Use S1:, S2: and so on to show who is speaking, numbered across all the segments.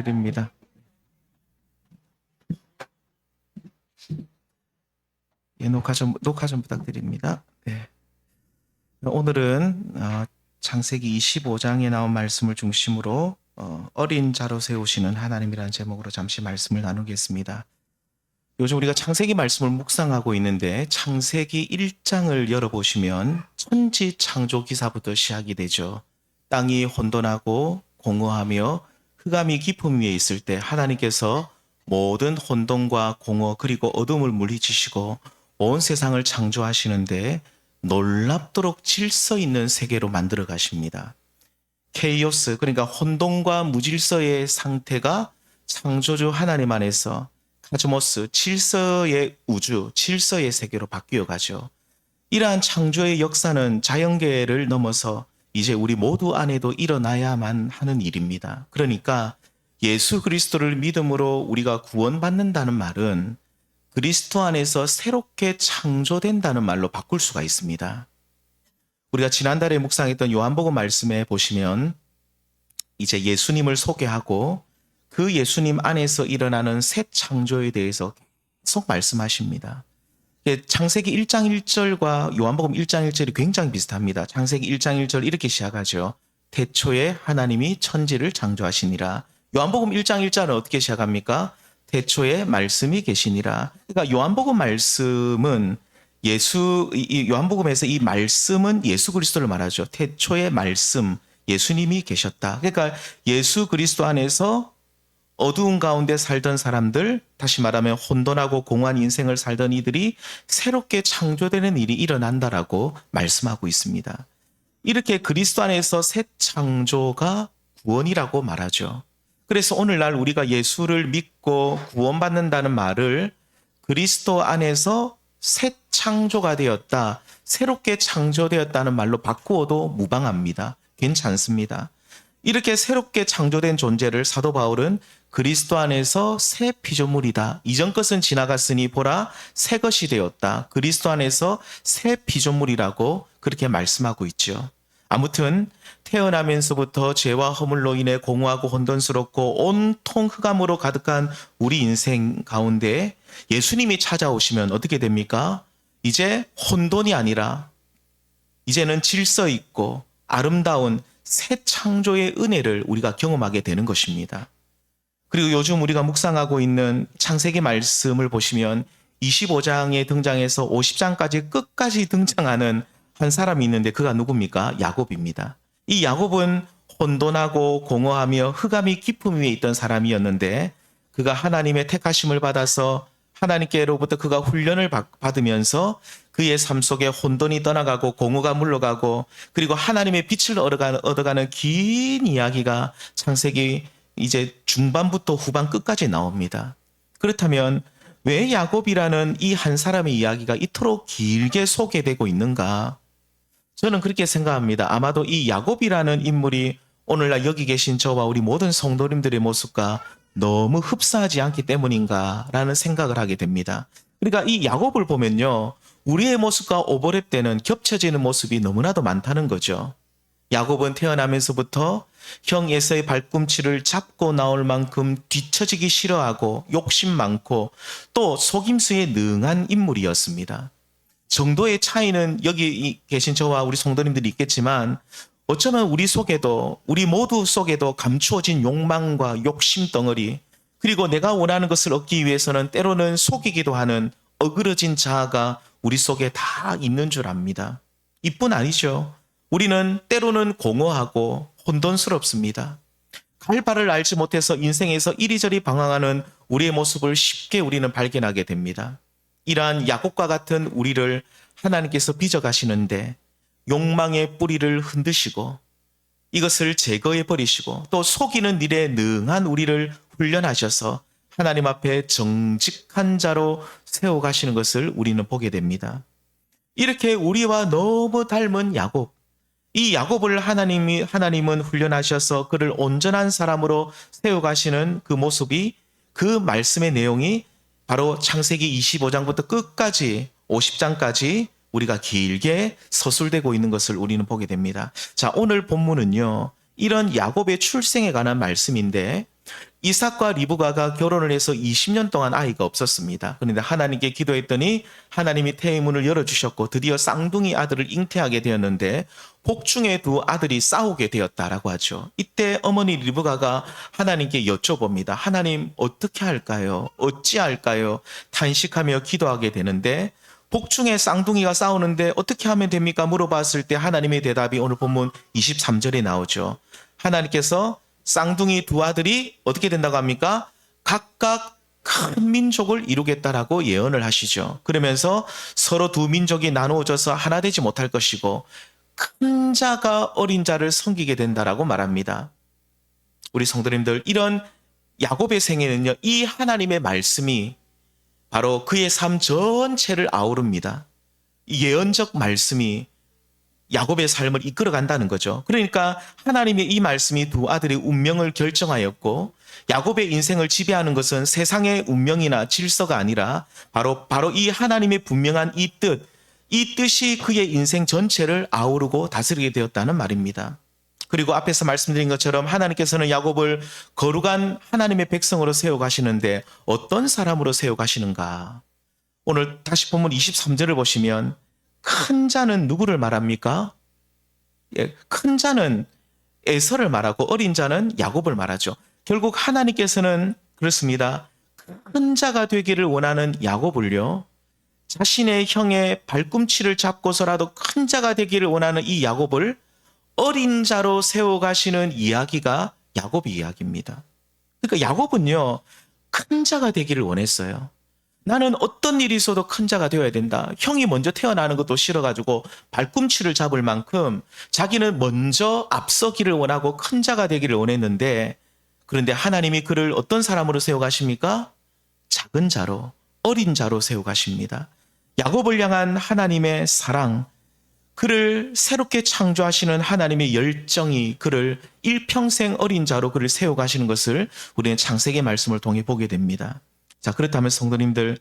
S1: 부탁드립니다. 예, 녹화 좀 부탁드립니다. 네. 오늘은 창세기 25장에 나온 말씀을 중심으로 어린 자로 세우시는 하나님이라는 제목으로 잠시 말씀을 나누겠습니다. 요즘 우리가 창세기 말씀을 묵상하고 있는데 창세기 1장을 열어보시면 천지 창조 기사부터 시작이 되죠. 땅이 혼돈하고 공허하며 흑암이 깊음 위에 있을 때 하나님께서 모든 혼돈과 공허 그리고 어둠을 물리치시고 온 세상을 창조하시는데 놀랍도록 질서 있는 세계로 만들어 가십니다. 케이오스, 그러니까 혼돈과 무질서의 상태가 창조주 하나님 안에서 카즈모스, 질서의 우주, 질서의 세계로 바뀌어 가죠. 이러한 창조의 역사는 자연계를 넘어서 이제 우리 모두 안에도 일어나야만 하는 일입니다. 그러니까 예수 그리스도를 믿음으로 우리가 구원받는다는 말은 그리스도 안에서 새롭게 창조된다는 말로 바꿀 수가 있습니다. 우리가 지난달에 묵상했던 요한복음 말씀에 보시면 이제 예수님을 소개하고 그 예수님 안에서 일어나는 새 창조에 대해서 계속 말씀하십니다. 창세기 1장 1절과 요한복음 1장 1절이 굉장히 비슷합니다. 창세기 1장 1절 이렇게 시작하죠. 태초에 하나님이 천지를 창조하시니라. 요한복음 1장 1절은 어떻게 시작합니까? 태초에 말씀이 계시니라. 그러니까 요한복음 말씀은 요한복음에서 이 말씀은 예수 그리스도를 말하죠. 태초에 말씀, 예수님이 계셨다. 그러니까 예수 그리스도 안에서 어두운 가운데 살던 사람들, 다시 말하면 혼돈하고 공허한 인생을 살던 이들이 새롭게 창조되는 일이 일어난다라고 말씀하고 있습니다. 이렇게 그리스도 안에서 새 창조가 구원이라고 말하죠. 그래서 오늘날 우리가 예수를 믿고 구원받는다는 말을 그리스도 안에서 새 창조가 되었다, 새롭게 창조되었다는 말로 바꾸어도 무방합니다. 괜찮습니다. 이렇게 새롭게 창조된 존재를 사도 바울은 그리스도 안에서 새 피조물이다. 이전 것은 지나갔으니 보라 새 것이 되었다. 그리스도 안에서 새 피조물이라고 그렇게 말씀하고 있죠. 아무튼 태어나면서부터 죄와 허물로 인해 공허하고 혼돈스럽고 온통 흑암으로 가득한 우리 인생 가운데 예수님이 찾아오시면 어떻게 됩니까? 이제 혼돈이 아니라 이제는 질서 있고 아름다운 새 창조의 은혜를 우리가 경험하게 되는 것입니다. 그리고 요즘 우리가 묵상하고 있는 창세기 말씀을 보시면 25장에 등장해서 50장까지 끝까지 등장하는 한 사람이 있는데 그가 누굽니까? 야곱입니다. 이 야곱은 혼돈하고 공허하며 흑암이 깊음 위에 있던 사람이었는데 그가 하나님의 택하심을 받아서 하나님께로부터 그가 훈련을 받으면서 그의 삶 속에 혼돈이 떠나가고 공허가 물러가고 그리고 하나님의 빛을 얻어가는 긴 이야기가 창세기 이제 중반부터 후반 끝까지 나옵니다. 그렇다면 왜 야곱이라는 이 한 사람의 이야기가 이토록 길게 소개되고 있는가? 저는 그렇게 생각합니다. 아마도 이 야곱이라는 인물이 오늘날 여기 계신 저와 우리 모든 성도님들의 모습과 너무 흡사하지 않기 때문인가라는 생각을 하게 됩니다. 그러니까 이 야곱을 보면요, 우리의 모습과 오버랩되는 겹쳐지는 모습이 너무나도 많다는 거죠. 야곱은 태어나면서부터 형 에서의 발꿈치를 잡고 나올 만큼 뒤처지기 싫어하고 욕심 많고 또 속임수에 능한 인물이었습니다. 정도의 차이는 여기 계신 저와 우리 성도님들이 있겠지만 어쩌면 우리 모두 속에도 감추어진 욕망과 욕심 덩어리, 그리고 내가 원하는 것을 얻기 위해서는 때로는 속이기도 하는 어그러진 자아가 우리 속에 다 있는 줄 압니다. 이뿐 아니죠. 우리는 때로는 공허하고 혼돈스럽습니다. 갈 바를 알지 못해서 인생에서 이리저리 방황하는 우리의 모습을 쉽게 우리는 발견하게 됩니다. 이러한 야곱과 같은 우리를 하나님께서 빚어가시는데 욕망의 뿌리를 흔드시고 이것을 제거해 버리시고 또 속이는 일에 능한 우리를 훈련하셔서 하나님 앞에 정직한 자로 세워가시는 것을 우리는 보게 됩니다. 이렇게 우리와 너무 닮은 야곱, 이 야곱을 하나님은 훈련하셔서 그를 온전한 사람으로 세워가시는 그 모습이, 그 말씀의 내용이 바로 창세기 25장부터 끝까지 50장까지 우리가 길게 서술되고 있는 것을 우리는 보게 됩니다. 자, 오늘 본문은요, 이런 야곱의 출생에 관한 말씀인데 이삭과 리브가가 결혼을 해서 20년 동안 아이가 없었습니다. 그런데 하나님께 기도했더니 하나님이 태의 문을 열어주셨고 드디어 쌍둥이 아들을 잉태하게 되었는데 복중의 두 아들이 싸우게 되었다라고 하죠. 이때 어머니 리브가가 하나님께 여쭤봅니다. 하나님 어떻게 할까요? 어찌할까요? 탄식하며 기도하게 되는데 복중의 쌍둥이가 싸우는데 어떻게 하면 됩니까? 물어봤을 때 하나님의 대답이 오늘 본문 23절에 나오죠. 하나님께서 쌍둥이 두 아들이 어떻게 된다고 합니까? 각각 큰 민족을 이루겠다라고 예언을 하시죠. 그러면서 서로 두 민족이 나누어져서 하나 되지 못할 것이고 큰 자가 어린 자를 섬기게 된다라고 말합니다. 우리 성도님들, 이런 야곱의 생애는요, 이 하나님의 말씀이 바로 그의 삶 전체를 아우릅니다. 이 예언적 말씀이 야곱의 삶을 이끌어간다는 거죠. 그러니까 하나님의 이 말씀이 두 아들의 운명을 결정하였고 야곱의 인생을 지배하는 것은 세상의 운명이나 질서가 아니라 바로 이 하나님의 분명한 이 뜻이 그의 인생 전체를 아우르고 다스리게 되었다는 말입니다. 그리고 앞에서 말씀드린 것처럼 하나님께서는 야곱을 거룩한 하나님의 백성으로 세워가시는데 어떤 사람으로 세워가시는가? 오늘 다시 본문 23절을 보시면 큰 자는 누구를 말합니까? 큰 자는 에서를 말하고 어린 자는 야곱을 말하죠. 결국 하나님께서는 그렇습니다. 큰 자가 되기를 원하는 야곱을요, 자신의 형의 발꿈치를 잡고서라도 큰 자가 되기를 원하는 이 야곱을 어린 자로 세워가시는 이야기가 야곱의 이야기입니다. 그러니까 야곱은요, 큰 자가 되기를 원했어요. 나는 어떤 일이 있어도 큰 자가 되어야 된다. 형이 먼저 태어나는 것도 싫어가지고 발꿈치를 잡을 만큼 자기는 먼저 앞서기를 원하고 큰 자가 되기를 원했는데, 그런데 하나님이 그를 어떤 사람으로 세워가십니까? 작은 자로, 어린 자로 세워가십니다. 야곱을 향한 하나님의 사랑, 그를 새롭게 창조하시는 하나님의 열정이 그를 일평생 어린 자로 그를 세워가시는 것을 우리는 창세기 말씀을 통해 보게 됩니다. 자, 그렇다면 성도님들,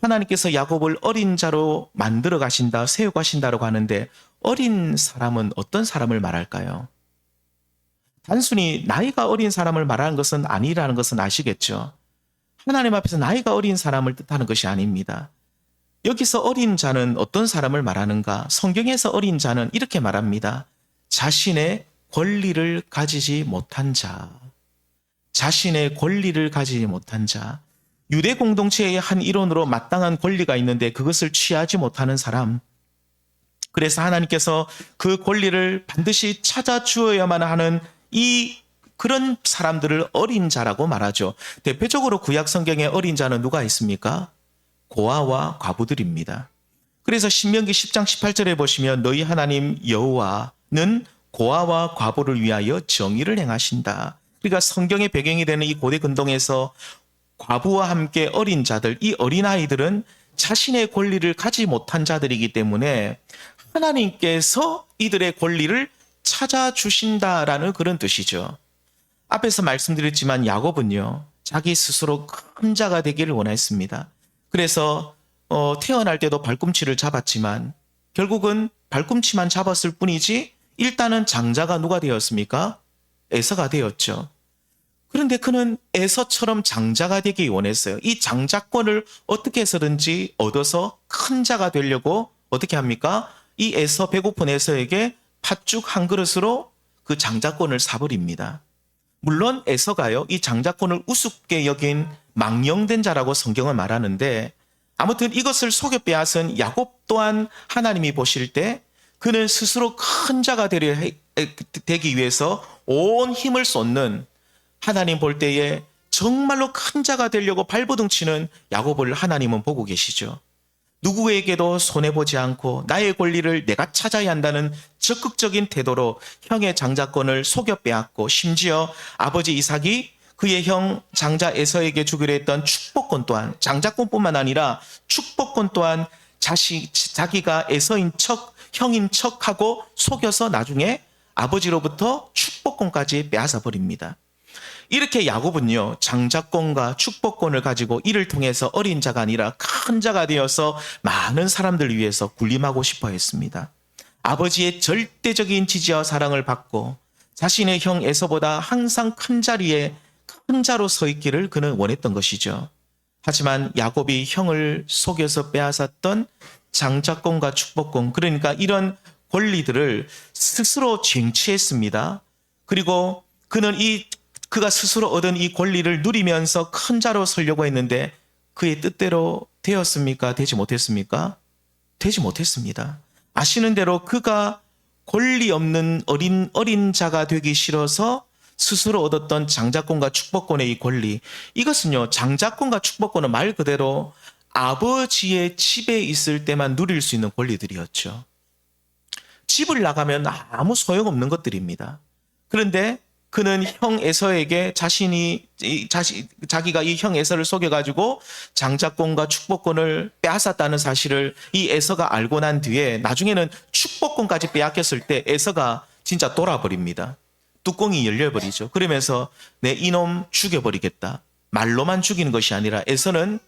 S1: 하나님께서 야곱을 어린 자로 만들어 가신다, 세워 가신다라고 하는데 어린 사람은 어떤 사람을 말할까요? 단순히 나이가 어린 사람을 말하는 것은 아니라는 것은 아시겠죠? 하나님 앞에서 나이가 어린 사람을 뜻하는 것이 아닙니다. 여기서 어린 자는 어떤 사람을 말하는가? 성경에서 어린 자는 이렇게 말합니다. 자신의 권리를 가지지 못한 자. 자신의 권리를 가지지 못한 자. 유대 공동체의 한 일원으로 마땅한 권리가 있는데 그것을 취하지 못하는 사람. 그래서 하나님께서 그 권리를 반드시 찾아 주어야만 하는 그런 사람들을 어린 자라고 말하죠. 대표적으로 구약 성경에 어린 자는 누가 있습니까? 고아와 과부들입니다. 그래서 신명기 10장 18절에 보시면 너희 하나님 여호와는 고아와 과부를 위하여 정의를 행하신다. 그러니까 성경의 배경이 되는 이 고대 근동에서 과부와 함께 어린 자들, 이 어린아이들은 자신의 권리를 가지 못한 자들이기 때문에 하나님께서 이들의 권리를 찾아주신다라는 그런 뜻이죠. 앞에서 말씀드렸지만 야곱은요, 자기 스스로 큰 자가 되기를 원했습니다. 그래서 태어날 때도 발꿈치를 잡았지만 결국은 발꿈치만 잡았을 뿐이지 일단은 장자가 누가 되었습니까? 에서가 되었죠. 그런데 그는 에서처럼 장자가 되기 원했어요. 이 장자권을 어떻게 해서든지 얻어서 큰 자가 되려고 어떻게 합니까? 이 에서, 배고픈 에서에게 팥죽 한 그릇으로 그 장자권을 사버립니다. 물론 에서가요, 이 장자권을 우습게 여긴 망령된 자라고 성경은 말하는데, 아무튼 이것을 속여 빼앗은 야곱 또한 하나님이 보실 때 그는 스스로 큰 자가 되기 위해서 온 힘을 쏟는, 하나님 볼 때에 정말로 큰 자가 되려고 발버둥치는 야곱을 하나님은 보고 계시죠. 누구에게도 손해보지 않고 나의 권리를 내가 찾아야 한다는 적극적인 태도로 형의 장자권을 속여 빼앗고, 심지어 아버지 이삭이 그의 형 장자 에서에게 주기로 했던 축복권 또한, 장자권뿐만 아니라 축복권 또한 자기가 에서인 척, 형인 척하고 속여서 나중에 아버지로부터 축복권까지 빼앗아 버립니다. 이렇게 야곱은요, 장자권과 축복권을 가지고 이를 통해서 어린 자가 아니라 큰 자가 되어서 많은 사람들 위해서 군림하고 싶어 했습니다. 아버지의 절대적인 지지와 사랑을 받고 자신의 형 에서보다 항상 큰 자리에 큰 자로 서 있기를 그는 원했던 것이죠. 하지만 야곱이 형을 속여서 빼앗았던 장자권과 축복권, 그러니까 이런 권리들을 스스로 쟁취했습니다. 그리고 그는 그가 스스로 얻은 이 권리를 누리면서 큰 자로 서려고 했는데 그의 뜻대로 되었습니까? 되지 못했습니까? 되지 못했습니다. 아시는 대로 그가 권리 없는 어린 자가 되기 싫어서 스스로 얻었던 장자권과 축복권의 이 권리, 이것은요, 장자권과 축복권은 말 그대로 아버지의 집에 있을 때만 누릴 수 있는 권리들이었죠. 집을 나가면 아무 소용없는 것들입니다. 그런데 그는 형 에서에게 자기가 이 형 에서를 속여가지고 장자권과 축복권을 빼앗았다는 사실을 이 에서가 알고 난 뒤에 나중에는 축복권까지 빼앗겼을 때 에서가 진짜 돌아버립니다. 뚜껑이 열려버리죠. 그러면서 내 이놈 죽여버리겠다. 말로만 죽이는 것이 아니라 에서는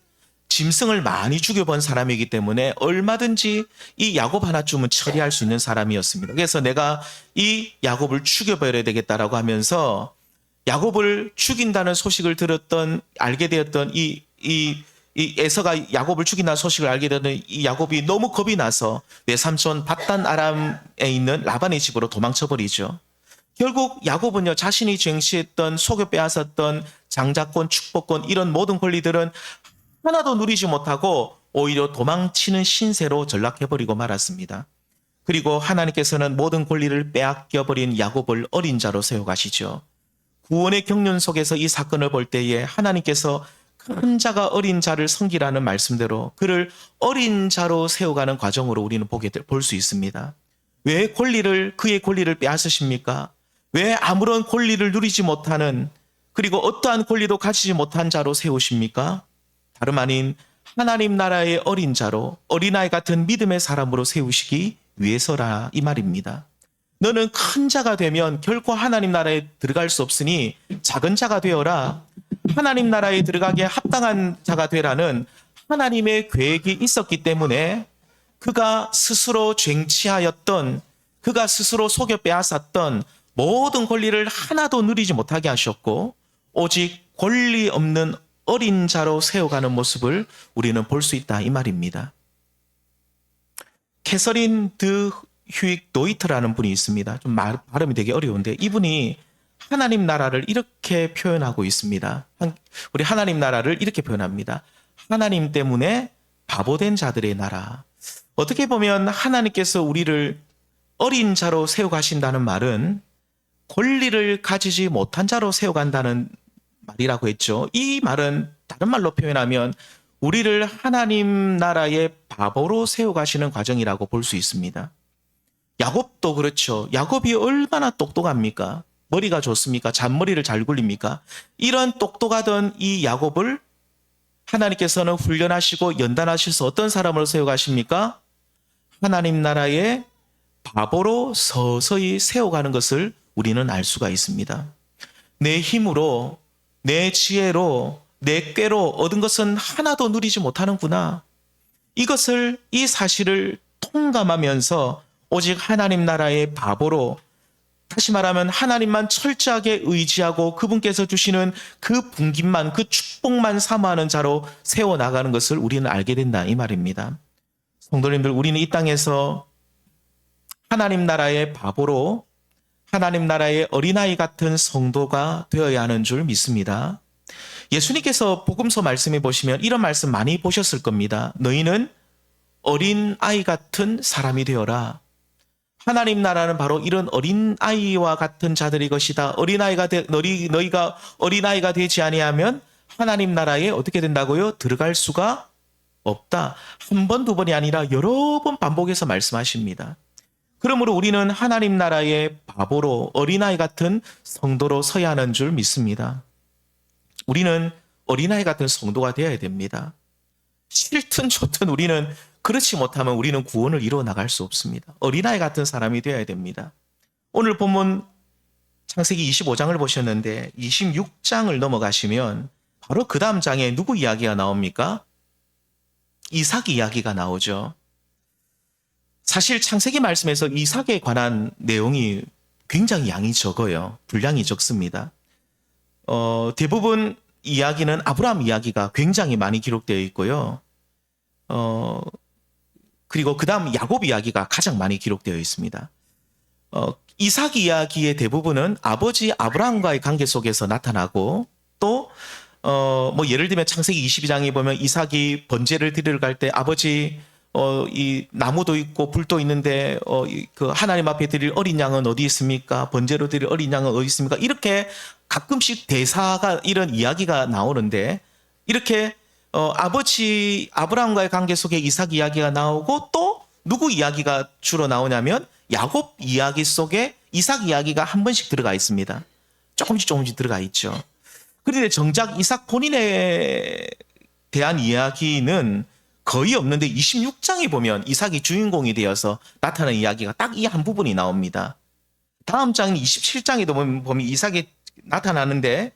S1: 짐승을 많이 죽여본 사람이기 때문에 얼마든지 이 야곱 하나쯤은 처리할 수 있는 사람이었습니다. 그래서 내가 이 야곱을 죽여버려야 되겠다라고 하면서 야곱을 죽인다는 소식을 알게 되었던 이 에서가 야곱을 죽인다는 소식을 알게 되었던 이 야곱이 너무 겁이 나서 내 삼촌 밧단 아람에 있는 라반의 집으로 도망쳐버리죠. 결국 야곱은요, 자신이 쟁취했던 속여 빼앗았던 장자권, 축복권 이런 모든 권리들은 하나도 누리지 못하고 오히려 도망치는 신세로 전락해버리고 말았습니다. 그리고 하나님께서는 모든 권리를 빼앗겨버린 야곱을 어린 자로 세워가시죠. 구원의 경륜 속에서 이 사건을 볼 때에 하나님께서 큰 자가 어린 자를 섬기라는 말씀대로 그를 어린 자로 세워가는 과정으로 우리는 볼 수 있습니다. 왜 그의 권리를 빼앗으십니까? 왜 아무런 권리를 누리지 못하는, 그리고 어떠한 권리도 가지지 못한 자로 세우십니까? 다름 아닌 하나님 나라의 어린 자로, 어린아이 같은 믿음의 사람으로 세우시기 위해서라 이 말입니다. 너는 큰 자가 되면 결코 하나님 나라에 들어갈 수 없으니 작은 자가 되어라. 하나님 나라에 들어가기에 합당한 자가 되라는 하나님의 계획이 있었기 때문에 그가 스스로 쟁취하였던, 그가 스스로 속여 빼앗았던 모든 권리를 하나도 누리지 못하게 하셨고 오직 권리 없는 어린 자로 세워가는 모습을 우리는 볼 수 있다 이 말입니다. 캐서린 드 휴익 노이트라는 분이 있습니다. 좀 발음이 되게 어려운데 이분이 하나님 나라를 이렇게 표현하고 있습니다. 우리 하나님 나라를 이렇게 표현합니다. 하나님 때문에 바보된 자들의 나라. 어떻게 보면 하나님께서 우리를 어린 자로 세워가신다는 말은 권리를 가지지 못한 자로 세워간다는 말이라고 했죠. 이 말은 다른 말로 표현하면 우리를 하나님 나라의 바보로 세워가시는 과정이라고 볼 수 있습니다. 야곱도 그렇죠. 야곱이 얼마나 똑똑합니까? 머리가 좋습니까? 잔머리를 잘 굴립니까? 이런 똑똑하던 이 야곱을 하나님께서는 훈련하시고 연단하셔서 어떤 사람으로 세워가십니까? 하나님 나라의 바보로 서서히 세워가는 것을 우리는 알 수가 있습니다. 내 힘으로, 내 지혜로, 내 꾀로 얻은 것은 하나도 누리지 못하는구나. 이 사실을 통감하면서 오직 하나님 나라의 바보로, 다시 말하면 하나님만 철저하게 의지하고 그분께서 주시는 그 분깃만, 그 축복만 사모하는 자로 세워나가는 것을 우리는 알게 된다 이 말입니다. 성도님들, 우리는 이 땅에서 하나님 나라의 바보로, 하나님 나라의 어린아이 같은 성도가 되어야 하는 줄 믿습니다. 예수님께서 복음서 말씀해 보시면 이런 말씀 많이 보셨을 겁니다. 너희는 어린아이 같은 사람이 되어라. 하나님 나라는 바로 이런 어린아이와 같은 자들의 것이다. 너희가 어린아이가 되지 아니하면 하나님 나라에 어떻게 된다고요? 들어갈 수가 없다. 한 번, 두 번이 아니라 여러 번 반복해서 말씀하십니다. 그러므로 우리는 하나님 나라의 바보로, 어린아이 같은 성도로 서야 하는 줄 믿습니다. 우리는 어린아이 같은 성도가 되어야 됩니다. 싫든 좋든 우리는 그렇지 못하면 우리는 구원을 이루어 나갈 수 없습니다. 어린아이 같은 사람이 되어야 됩니다. 오늘 본문 창세기 25장을 보셨는데 26장을 넘어가시면 바로 그 다음 장에 누구 이야기가 나옵니까? 이삭 이야기가 나오죠. 사실 창세기 말씀에서 이삭에 관한 내용이 굉장히 양이 적어요. 분량이 적습니다. 대부분 이야기는 아브라함 이야기가 굉장히 많이 기록되어 있고요. 그리고 그 다음 야곱 이야기가 가장 많이 기록되어 있습니다. 이삭 이야기의 대부분은 아버지 아브라함과의 관계 속에서 나타나고 또 뭐 예를 들면 창세기 22장에 보면 이삭이 번제를 드리러 갈 때 아버지 이 나무도 있고 불도 있는데 그 하나님 앞에 드릴 어린 양은 어디 있습니까? 번제로 드릴 어린 양은 어디 있습니까? 이렇게 가끔씩 대사가 이런 이야기가 나오는데 이렇게 아버지 아브라함과의 관계 속에 이삭 이야기가 나오고 또 누구 이야기가 주로 나오냐면 야곱 이야기 속에 이삭 이야기가 한 번씩 들어가 있습니다. 조금씩 들어가 있죠. 그런데 정작 이삭 본인에 대한 이야기는 거의 없는데 26장에 보면 이삭이 주인공이 되어서 나타나는 이야기가 딱 이 한 부분이 나옵니다. 다음 장인 27장에도 보면 이삭이 나타나는데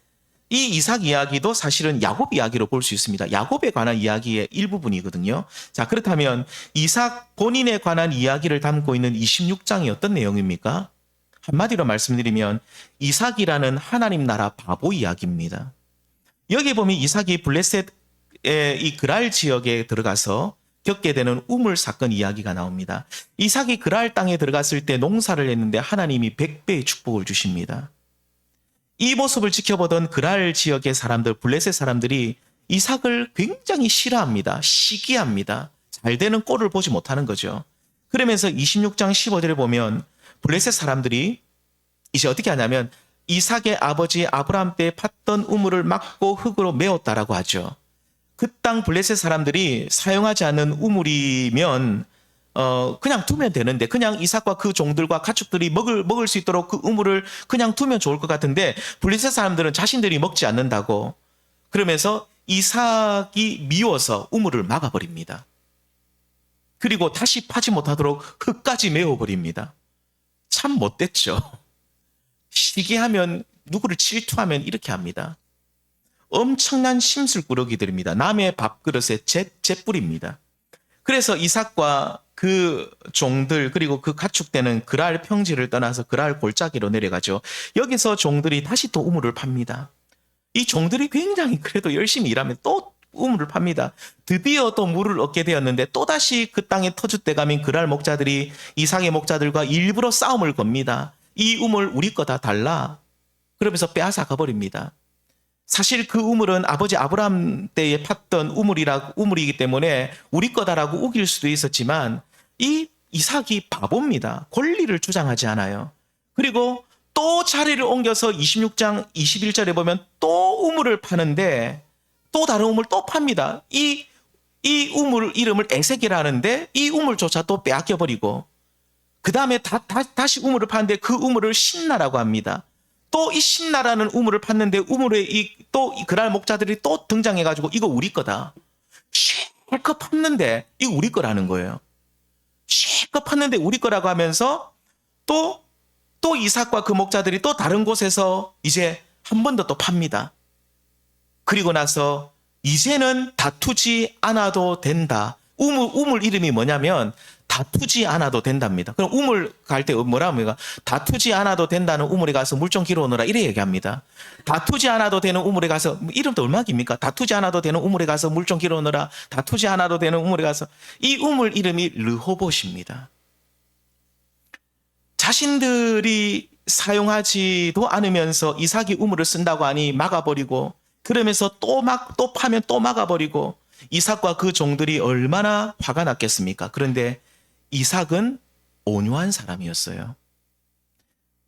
S1: 이 이삭 이야기도 사실은 야곱 이야기로 볼 수 있습니다. 야곱에 관한 이야기의 일부분이거든요. 자, 그렇다면 이삭 본인에 관한 이야기를 담고 있는 26장이 어떤 내용입니까? 한마디로 말씀드리면 이삭이라는 하나님 나라 바보 이야기입니다. 여기 보면 이삭이 블레셋의 이 그랄 지역에 들어가서 겪게 되는 우물 사건 이야기가 나옵니다. 이삭이 그랄 땅에 들어갔을 때 농사를 했는데 하나님이 100배의 축복을 주십니다. 이 모습을 지켜보던 그랄 지역의 사람들, 블레셋 사람들이 이삭을 굉장히 싫어합니다. 시기합니다. 잘 되는 꼴을 보지 못하는 거죠. 그러면서 26장 15절에 보면 블레셋 사람들이 이제 어떻게 하냐면 이삭의 아버지 아브라함 때 팠던 우물을 막고 흙으로 메웠다라고 하죠. 그 땅 블레셋 사람들이 사용하지 않는 우물이면 그냥 두면 되는데 그냥 이삭과 그 종들과 가축들이 먹을 수 있도록 그 우물을 그냥 두면 좋을 것 같은데 블레셋 사람들은 자신들이 먹지 않는다고 그러면서 이삭이 미워서 우물을 막아버립니다. 그리고 다시 파지 못하도록 흙까지 메워버립니다. 참 못됐죠. 시기하면 누구를 질투하면 이렇게 합니다. 엄청난 심술꾸러기들입니다. 남의 밥그릇에 잿뿌립니다. 그래서 이삭과 그 종들 그리고 그 가축대는 그랄 평지를 떠나서 그랄 골짜기로 내려가죠. 여기서 종들이 다시 또 우물을 팝니다. 이 종들이 굉장히 그래도 열심히 일하면 또 우물을 팝니다. 드디어 또 물을 얻게 되었는데 또다시 그 땅에 터줏대감인 그랄 목자들이 이삭의 목자들과 일부러 싸움을 겁니다. 이 우물 우리 거 다 달라. 그러면서 빼앗아 가버립니다. 사실 그 우물은 아버지 아브라함 때에 팠던 우물이기 때문에 우리 거다라고 우길 수도 있었지만 이 이삭이 바보입니다. 권리를 주장하지 않아요. 그리고 또 자리를 옮겨서 26장 21절에 보면 또 우물을 파는데 또 다른 우물 또 팝니다. 이 우물 이름을 에색이라는데 이 우물조차 또 빼앗겨버리고 그 다음에 다시 우물을 파는데 그 우물을 신나라고 합니다. 또 이 신나라는 우물을 팠는데 우물에 또 그랄 목자들이 또 등장해가지고 이거 우리 거다. 실컷 팠는데 이거 우리 거라는 거예요. 실컷 팠는데 우리 거라고 하면서 또 이삭과 그 목자들이 또 다른 곳에서 이제 한 번 더 또 팝니다. 그리고 나서 이제는 다투지 않아도 된다. 우물 이름이 뭐냐면 다투지 않아도 된답니다. 그럼 우물 갈 때 뭐라 합니까? 다투지 않아도 된다는 우물에 가서 물 좀 길어오너라 이래 얘기합니다. 다투지 않아도 되는 우물에 가서 이름도 얼마나 깁니까? 다투지 않아도 되는 우물에 가서 물 좀 길어오너라. 다투지 않아도 되는 우물에 가서 이 우물 이름이 르호봇입니다. 자신들이 사용하지도 않으면서 이삭이 우물을 쓴다고 하니 막아버리고 그러면서 또 파면 또 막아버리고 이삭과 그 종들이 얼마나 화가 났겠습니까? 그런데 이삭은 온유한 사람이었어요.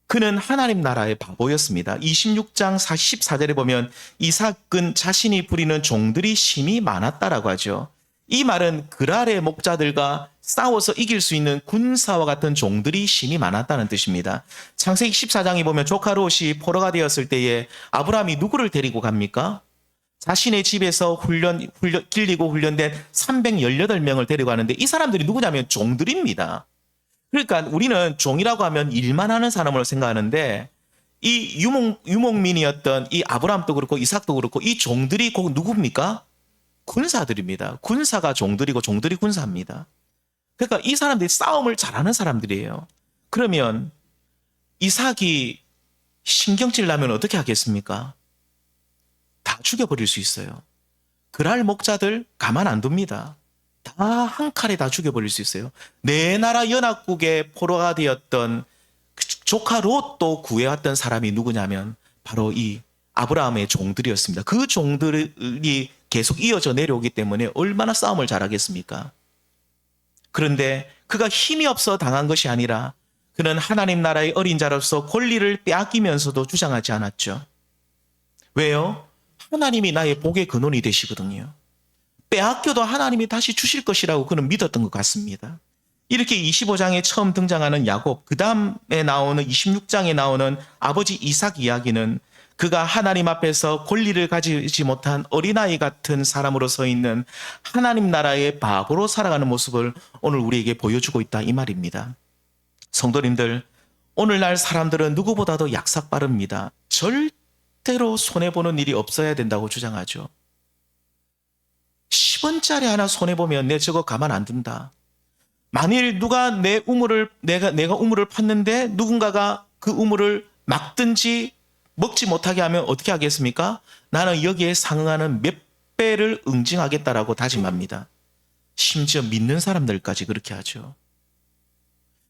S1: 그는 하나님 나라의 바보였습니다. 26장 44절에 보면 이삭은 자신이 부리는 종들이 심히 많았다라고 하죠. 이 말은 그랄의 목자들과 싸워서 이길 수 있는 군사와 같은 종들이 심히 많았다는 뜻입니다. 창세기 14장에 보면 조카 롯이 포로가 되었을 때에 아브라함이 누구를 데리고 갑니까? 자신의 집에서 길리고 훈련된 318명을 데려가는데 이 사람들이 누구냐면 종들입니다. 그러니까 우리는 종이라고 하면 일만 하는 사람으로 생각하는데 이 유목민이었던 이 아브라함도 그렇고 이삭도 그렇고 이 종들이 곧 누굽니까? 군사들입니다. 군사가 종들이고 종들이 군사입니다. 그러니까 이 사람들이 싸움을 잘하는 사람들이에요. 그러면 이삭이 신경질 나면 어떻게 하겠습니까? 다 죽여버릴 수 있어요. 그랄 목자들 가만 안 둡니다. 다 한 칼에 다 죽여버릴 수 있어요. 내 나라 연합국의 포로가 되었던 조카 롯도 구해왔던 사람이 누구냐면 바로 이 아브라함의 종들이었습니다. 그 종들이 계속 이어져 내려오기 때문에 얼마나 싸움을 잘하겠습니까? 그런데 그가 힘이 없어 당한 것이 아니라 그는 하나님 나라의 어린 자로서 권리를 빼앗기면서도 주장하지 않았죠. 왜요? 하나님이 나의 복의 근원이 되시거든요. 빼앗겨도 하나님이 다시 주실 것이라고 그는 믿었던 것 같습니다. 이렇게 25장에 처음 등장하는 야곱, 그 다음에 나오는 26장에 나오는 아버지 이삭 이야기는 그가 하나님 앞에서 권리를 가지지 못한 어린아이 같은 사람으로 서 있는 하나님 나라의 바보로 살아가는 모습을 오늘 우리에게 보여주고 있다 이 말입니다. 성도님들, 오늘날 사람들은 누구보다도 약삭 빠릅니다. 절대로 손해보는 일이 없어야 된다고 주장하죠. 10원짜리 하나 손해보면 내 저거 가만 안 둔다. 만일 누가 내 우물을 내가 우물을 팠는데 누군가가 그 우물을 막든지 먹지 못하게 하면 어떻게 하겠습니까? 나는 여기에 상응하는 몇 배를 응징하겠다라고 다짐합니다. 심지어 믿는 사람들까지 그렇게 하죠.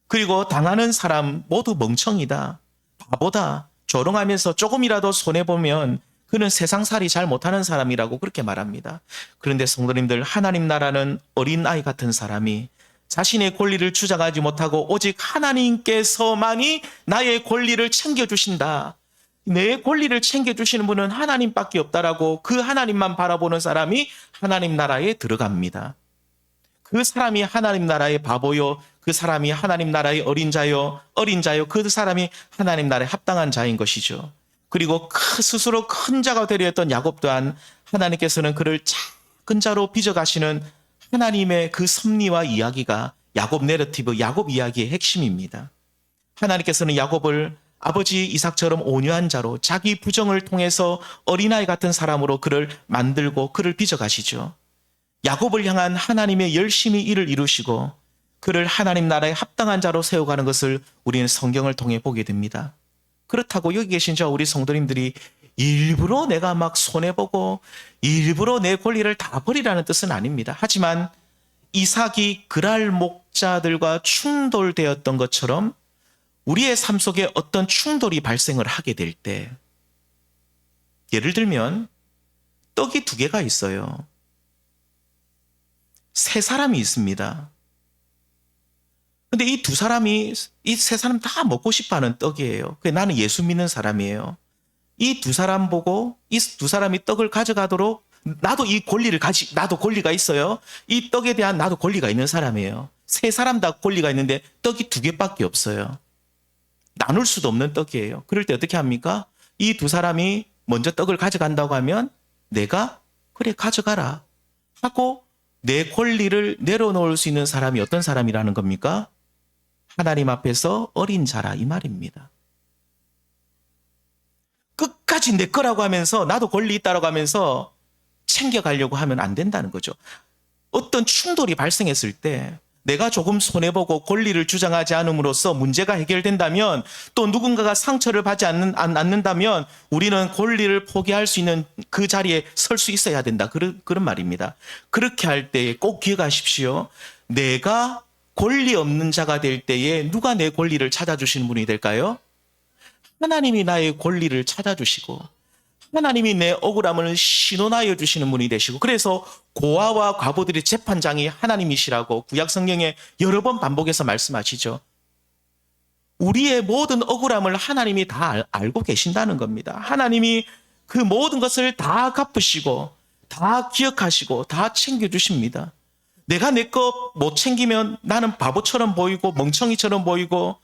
S1: 그리고 당하는 사람 모두 멍청이다, 바보다, 조롱하면서 조금이라도 손해보면 그는 세상살이 잘 못하는 사람이라고 그렇게 말합니다. 그런데 성도님들, 하나님 나라는 어린아이 같은 사람이 자신의 권리를 주장하지 못하고 오직 하나님께서만이 나의 권리를 챙겨주신다, 내 권리를 챙겨주시는 분은 하나님밖에 없다라고 그 하나님만 바라보는 사람이 하나님 나라에 들어갑니다. 그 사람이 하나님 나라의 바보요, 그 사람이 하나님 나라의 어린 자요, 그 사람이 하나님 나라에 합당한 자인 것이죠. 그리고 스스로 큰 자가 되려 했던 야곱 또한 하나님께서는 그를 작은 자로 빚어가시는 하나님의 그 섭리와 이야기가 야곱 내러티브, 야곱 이야기의 핵심입니다. 하나님께서는 야곱을 아버지 이삭처럼 온유한 자로 자기 부정을 통해서 어린아이 같은 사람으로 그를 만들고 그를 빚어가시죠. 야곱을 향한 하나님의 열심히 일을 이루시고 그를 하나님 나라에 합당한 자로 세워가는 것을 우리는 성경을 통해 보게 됩니다. 그렇다고 여기 계신 저 우리 성도님들이 일부러 내가 막 손해보고 일부러 내 권리를 다 버리라는 뜻은 아닙니다. 하지만 이삭이 그랄 목자들과 충돌되었던 것처럼 우리의 삶 속에 어떤 충돌이 발생을 하게 될 때, 예를 들면 떡이 2개가 있어요. 3사람이 있습니다. 근데 이 2사람이, 이 3사람 다 먹고 싶어하는 떡이에요. 나는 예수 믿는 사람이에요. 이 2사람 보고 이 2사람이 떡을 가져가도록 나도 나도 권리가 있어요. 이 떡에 대한 나도 권리가 있는 사람이에요. 3사람 다 권리가 있는데 떡이 2개밖에 없어요. 나눌 수도 없는 떡이에요. 그럴 때 어떻게 합니까? 이 2사람이 먼저 떡을 가져간다고 하면 내가 그래 가져가라 하고 내 권리를 내려놓을 수 있는 사람이 어떤 사람이라는 겁니까? 하나님 앞에서 어린 자라 이 말입니다. 끝까지 내 거라고 하면서 나도 권리 있다라고 하면서 챙겨가려고 하면 안 된다는 거죠. 어떤 충돌이 발생했을 때 내가 조금 손해보고 권리를 주장하지 않음으로써 문제가 해결된다면, 또 누군가가 상처를 받지 않는다면 우리는 권리를 포기할 수 있는 그 자리에 설 수 있어야 된다. 그런 말입니다. 그렇게 할 때에 꼭 기억하십시오. 내가 권리 없는 자가 될 때에 누가 내 권리를 찾아주시는 분이 될까요? 하나님이 나의 권리를 찾아주시고 하나님이 내 억울함을 신원하여 주시는 분이 되시고, 그래서 고아와 과부들의 재판장이 하나님이시라고 구약 성경에 여러 번 반복해서 말씀하시죠. 우리의 모든 억울함을 하나님이 다 알고 계신다는 겁니다. 하나님이 그 모든 것을 다 갚으시고 다 기억하시고 다 챙겨주십니다. 내가 내 거 못 챙기면 나는 바보처럼 보이고 멍청이처럼 보이고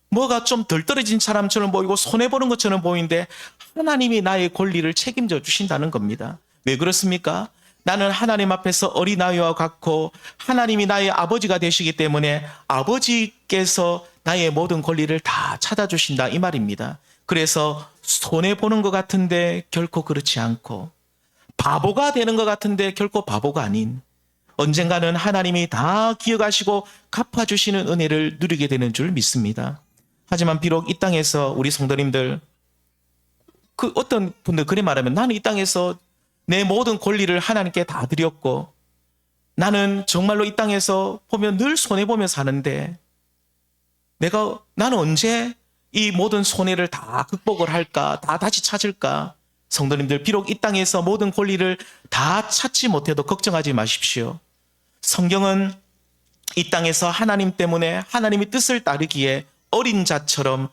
S1: 뭐가 좀 덜 떨어진 사람처럼 보이고 손해보는 것처럼 보이는데 하나님이 나의 권리를 책임져 주신다는 겁니다. 왜 그렇습니까? 나는 하나님 앞에서 어린아이와 같고 하나님이 나의 아버지가 되시기 때문에 아버지께서 나의 모든 권리를 다 찾아주신다 이 말입니다. 그래서 손해보는 것 같은데 결코 그렇지 않고, 바보가 되는 것 같은데 결코 바보가 아닌, 언젠가는 하나님이 다 기억하시고 갚아주시는 은혜를 누리게 되는 줄 믿습니다. 하지만 비록 이 땅에서 우리 성도님들, 어떤 분들 그래 말하면 나는 이 땅에서 내 모든 권리를 하나님께 다 드렸고 나는 정말로 이 땅에서 보면 늘 손해보며 사는데 나는 언제 이 모든 손해를 다 극복을 할까? 다 다시 찾을까? 성도님들, 비록 이 땅에서 모든 권리를 다 찾지 못해도 걱정하지 마십시오. 성경은 이 땅에서 하나님 때문에 하나님의 뜻을 따르기에 어린 자처럼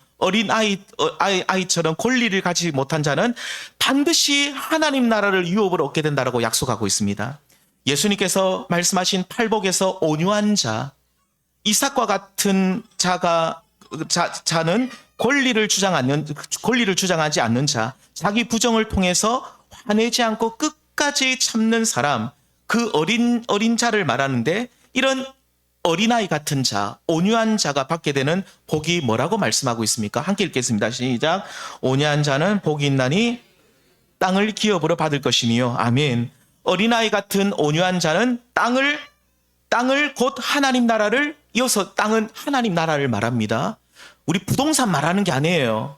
S1: 아이처럼 권리를 가지지 못한 자는 반드시 하나님 나라를 유업으로 얻게 된다고 약속하고 있습니다. 예수님께서 말씀하신 팔복에서 온유한 자, 이삭과 같은 자는 권리를 주장하지 않는 자, 자기 부정을 통해서 화내지 않고 끝까지 참는 사람, 그 어린 자를 말하는데 이런 어린아이 같은 자, 온유한 자가 받게 되는 복이 뭐라고 말씀하고 있습니까? 함께 읽겠습니다. 시작. 온유한 자는 복이 있나니 땅을 기업으로 받을 것이며 아멘. 어린아이 같은 온유한 자는 땅을 곧 하나님 나라를 이어서 땅은 하나님 나라를 말합니다. 우리 부동산 말하는 게 아니에요.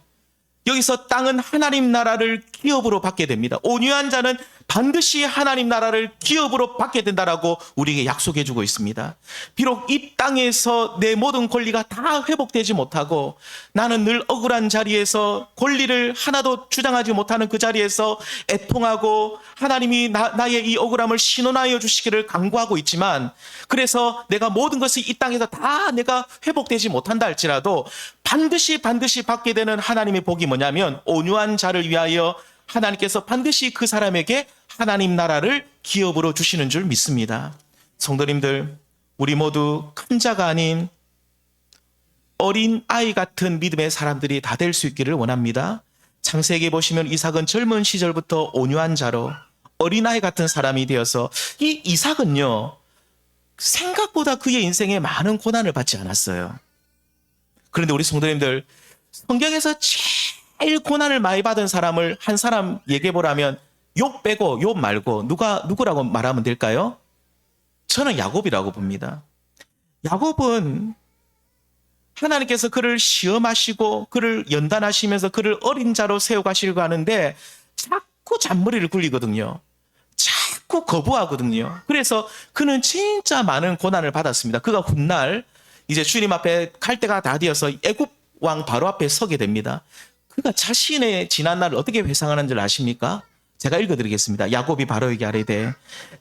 S1: 여기서 땅은 하나님 나라를 기업으로 받게 됩니다. 온유한 자는 반드시 하나님 나라를 기업으로 받게 된다라고 우리에게 약속해 주고 있습니다. 비록 이 땅에서 내 모든 권리가 다 회복되지 못하고 나는 늘 억울한 자리에서 권리를 하나도 주장하지 못하는 그 자리에서 애통하고 하나님이 나의 이 억울함을 신원하여 주시기를 간구하고 있지만 그래서 내가 모든 것이 이 땅에서 다 내가 회복되지 못한다 할지라도 반드시 받게 되는 하나님의 복이 뭐냐면 온유한 자를 위하여 하나님께서 반드시 그 사람에게 하나님 나라를 기업으로 주시는 줄 믿습니다. 성도님들, 우리 모두 큰 자가 아닌 어린 아이 같은 믿음의 사람들이 다 될 수 있기를 원합니다. 창세기에 보시면 이삭은 젊은 시절부터 온유한 자로 어린아이 같은 사람이 되어서 이 이삭은요, 생각보다 그의 인생에 많은 고난을 받지 않았어요. 그런데 우리 성도님들, 성경에서 제일 고난을 많이 받은 사람을 한 사람 얘기해 보라면 욥 빼고 욥 말고 누구라고 말하면 될까요? 저는 야곱이라고 봅니다. 야곱은 하나님께서 그를 시험하시고 그를 연단하시면서 그를 어린 자로 세워가시려고 하는데 자꾸 잔머리를 굴리거든요. 자꾸 거부하거든요. 그래서 그는 진짜 많은 고난을 받았습니다. 그가 훗날 이제 주님 앞에 갈 때가 다 되어서 애굽 왕 바로 앞에 서게 됩니다. 그가 자신의 지난 날을 어떻게 회상하는 줄 아십니까? 제가 읽어드리겠습니다. 야곱이 바로 얘기하되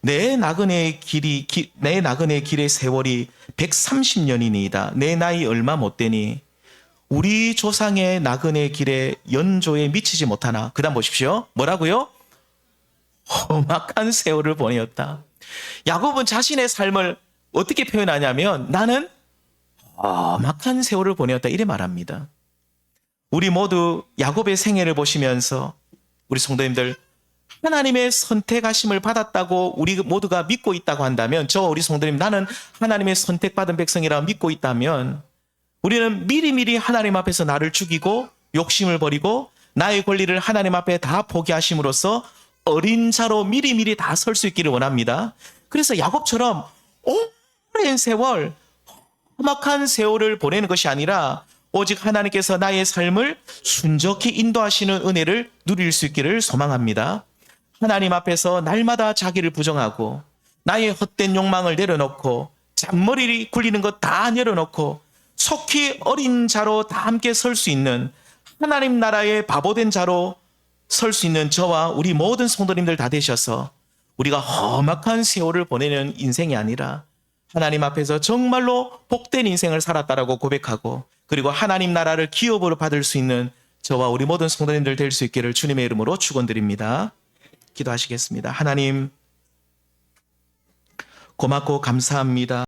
S1: 내 나그네의 길의 세월이 130년이니이다. 내 나이 얼마 못 되니 우리 조상의 나그네 길의 연조에 미치지 못하나. 그 다음 보십시오. 뭐라고요? 험악한 세월을 보내었다. 야곱은 자신의 삶을 어떻게 표현하냐면 나는 험악한 세월을 보내었다 이래 말합니다. 우리 모두 야곱의 생애를 보시면서 우리 성도님들 하나님의 선택하심을 받았다고 우리 모두가 믿고 있다고 한다면 우리 성도님 나는 하나님의 선택받은 백성이라고 믿고 있다면 우리는 미리미리 하나님 앞에서 나를 죽이고 욕심을 버리고 나의 권리를 하나님 앞에 다 포기하심으로써 어린 자로 미리미리 다 설 수 있기를 원합니다. 그래서 야곱처럼 오랜 세월 험악한 세월을 보내는 것이 아니라 오직 하나님께서 나의 삶을 순적히 인도하시는 은혜를 누릴 수 있기를 소망합니다. 하나님 앞에서 날마다 자기를 부정하고 나의 헛된 욕망을 내려놓고 잔머리 굴리는 것 다 내려놓고 속히 어린 자로 다 함께 설 수 있는 하나님 나라의 바보된 자로 설 수 있는 저와 우리 모든 성도님들 다 되셔서 우리가 험악한 세월을 보내는 인생이 아니라 하나님 앞에서 정말로 복된 인생을 살았다라고 고백하고 그리고 하나님 나라를 기업으로 받을 수 있는 저와 우리 모든 성도님들 될 수 있기를 주님의 이름으로 축원드립니다. 기도하시겠습니다. 하나님 고맙고 감사합니다.